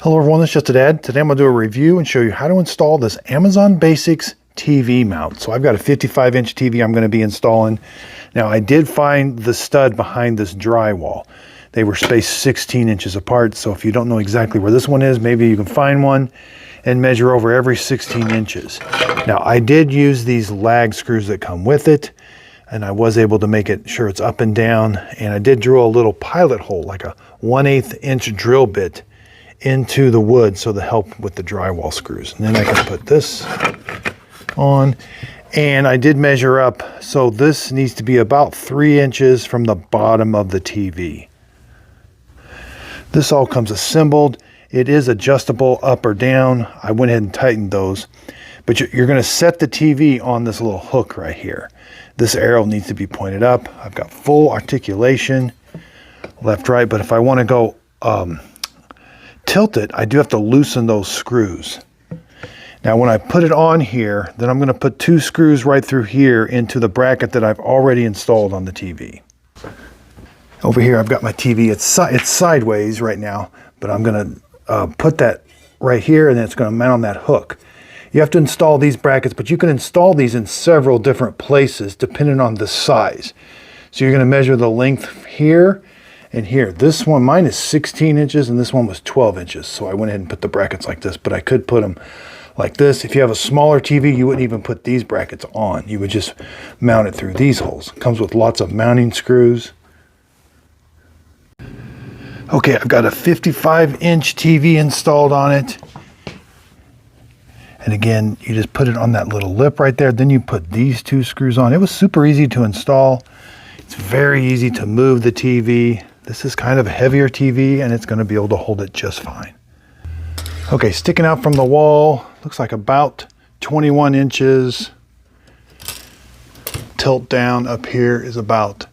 Hello everyone, this is Just a Dad. Today I'm going to do a review and show you how to install this Amazon Basics TV mount. So I've got a 55-inch TV I'm going to be installing. Now I did find the stud behind this drywall. They were spaced 16 inches apart, so if you don't know exactly where this one is, maybe you can find one and measure over every 16 inches. Now I did use these lag screws that come with it, and I was able to make it sure it's up and down, and I did drill a little pilot hole, like a 1/8 inch drill bit into the wood so to help with the drywall screws. And then I can put this on, and I did measure up, so this needs to be about 3 inches from the bottom of the TV. This all comes assembled. It is adjustable up or down. I went ahead and tightened those, but you're going to set the TV on this little hook right here. This arrow needs to be pointed up. I've got full articulation left, right, but if I want to go tilt it, I do have to loosen those screws. Now when I put it on here, then I'm going to put 2 screws right through here into the bracket that I've already installed on the TV. Over here I've got my TV. It's sideways right now, but I'm going to put that right here, and then it's going to mount on that hook. You have to install these brackets, but you can install these in several different places depending on the size. So you're going to measure the length here and here. This one, mine is 16 inches and this one was 12 inches. So I went ahead and put the brackets like this, but I could put them like this. If you have a smaller TV, you wouldn't even put these brackets on. You would just mount it through these holes. It comes with lots of mounting screws. Okay, I've got a 55-inch TV installed on it. And again, you just put it on that little lip right there. Then you put these 2 screws on. It was super easy to install. It's very easy to move the TV. This is kind of a heavier TV, and it's going to be able to hold it just fine. Okay, sticking out from the wall, looks like about 21 inches. Tilt down up here is about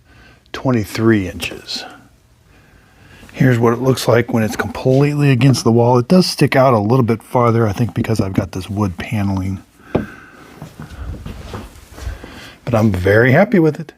23 inches. Here's what it looks like when it's completely against the wall. It does stick out a little bit farther, I think because I've got this wood paneling. But I'm very happy with it.